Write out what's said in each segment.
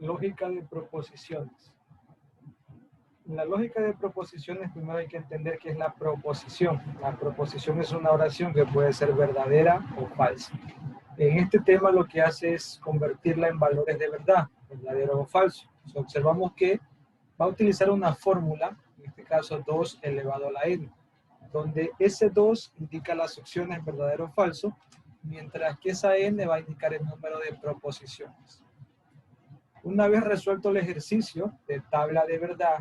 Lógica de proposiciones. En la lógica de proposiciones primero hay que entender qué es la proposición. La proposición es una oración que puede ser verdadera o falsa. En este tema lo que hace es convertirla en valores de verdad, verdadero o falso. Entonces, observamos que va a utilizar una fórmula, en este caso 2 elevado a la n, donde ese 2 indica las opciones verdadero o falso, mientras que esa n va a indicar el número de proposiciones. Una vez resuelto el ejercicio de tabla de verdad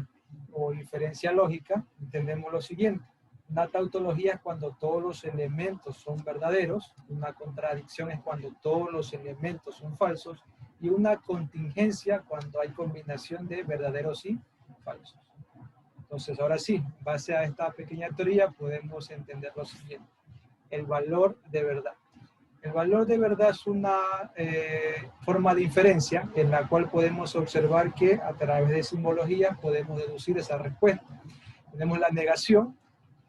o inferencia lógica, entendemos lo siguiente. Una tautología es cuando todos los elementos son verdaderos, una contradicción es cuando todos los elementos son falsos, y una contingencia cuando hay combinación de verdaderos y falsos. Entonces, ahora sí, en base a esta pequeña teoría podemos entender lo siguiente. El valor de verdad. El valor de verdad es una forma de inferencia en la cual podemos observar que a través de simbologías podemos deducir esa respuesta. Tenemos la negación,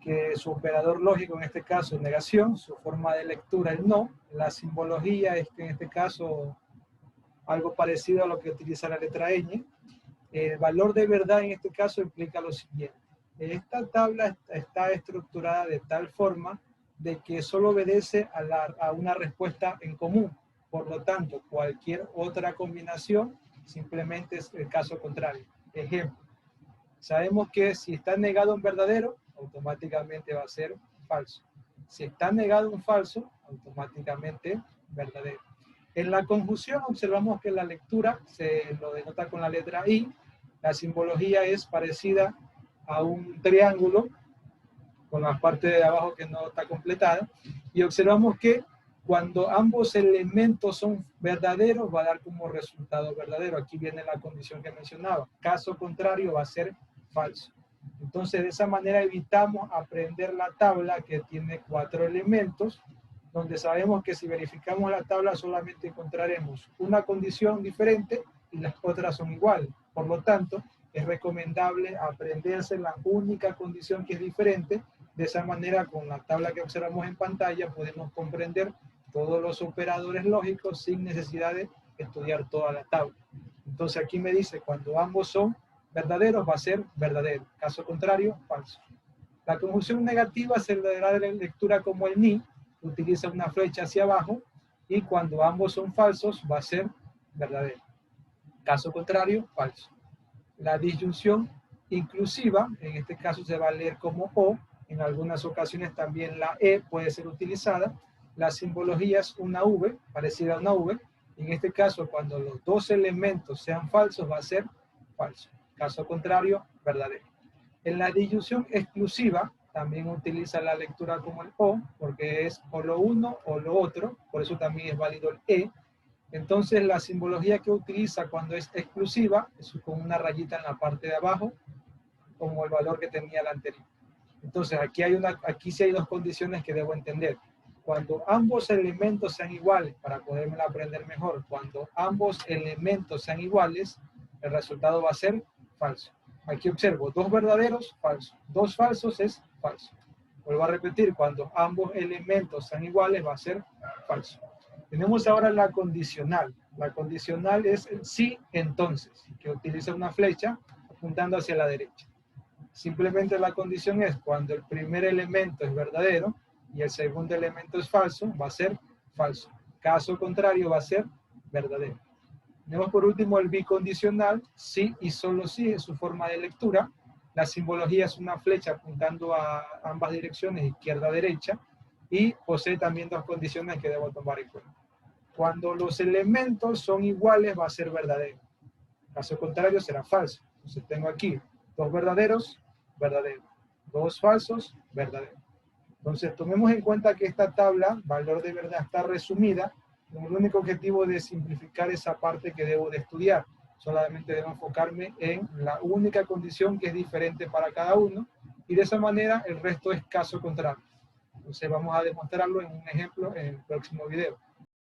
que su operador lógico en este caso es negación, su forma de lectura es no, la simbología es que en este caso algo parecido a lo que utiliza la letra ñ. El valor de verdad en este caso implica lo siguiente. Esta tabla está estructurada de tal forma de que solo obedece a una respuesta en común. Por lo tanto, cualquier otra combinación simplemente es el caso contrario. Ejemplo, sabemos que si está negado un verdadero, automáticamente va a ser falso. Si está negado un falso, automáticamente verdadero. En la conjunción observamos que la lectura se lo denota con la letra I. La simbología es parecida a un triángulo con la parte de abajo que no está completada. Y observamos que cuando ambos elementos son verdaderos va a dar como resultado verdadero. Aquí viene la condición que mencionaba. Caso contrario va a ser falso. Entonces de esa manera evitamos aprender la tabla que tiene 4 elementos, donde sabemos que si verificamos la tabla solamente encontraremos una condición diferente y las otras son iguales. Por lo tanto, es recomendable aprenderse la única condición que es diferente. De esa manera, con la tabla que observamos en pantalla, podemos comprender todos los operadores lógicos sin necesidad de estudiar toda la tabla. Entonces aquí me dice, cuando ambos son verdaderos, va a ser verdadero. Caso contrario, falso. La conjunción negativa se le dará de lectura como el ni, utiliza una flecha hacia abajo, y cuando ambos son falsos, va a ser verdadero. Caso contrario, falso. La disyunción inclusiva, en este caso se va a leer como o, en algunas ocasiones también la e puede ser utilizada. La simbología es una v, parecida a una v. En este caso, cuando los dos elementos sean falsos, va a ser falso. Caso contrario, verdadero. En la disyunción exclusiva, también utiliza la lectura como el o, porque es o lo uno o lo otro, por eso también es válido el e. Entonces la simbología que utiliza cuando es exclusiva es con una rayita en la parte de abajo, como el valor que tenía la anterior. Entonces aquí sí hay dos condiciones que debo entender. Cuando ambos elementos sean iguales, para poderme aprender mejor, cuando ambos elementos sean iguales, el resultado va a ser falso. Aquí observo dos verdaderos, falso. Dos falsos es falso. Vuelvo a repetir, cuando ambos elementos sean iguales va a ser falso. Tenemos ahora la condicional. La condicional es el sí, entonces, que utiliza una flecha apuntando hacia la derecha. Simplemente la condición es cuando el primer elemento es verdadero y el segundo elemento es falso, va a ser falso. Caso contrario va a ser verdadero. Tenemos por último el bicondicional, sí y solo sí es su forma de lectura. La simbología es una flecha apuntando a ambas direcciones, izquierda-derecha, y posee también dos condiciones que debo tomar en cuenta. Cuando los elementos son iguales va a ser verdadero. Caso contrario será falso. Entonces tengo aquí dos verdaderos, verdadero. Dos falsos, verdadero. Entonces tomemos en cuenta que esta tabla, valor de verdad, está resumida con el único objetivo de simplificar esa parte que debo de estudiar. Solamente debo enfocarme en la única condición que es diferente para cada uno y de esa manera el resto es caso contrario. Entonces vamos a demostrarlo en un ejemplo en el próximo video.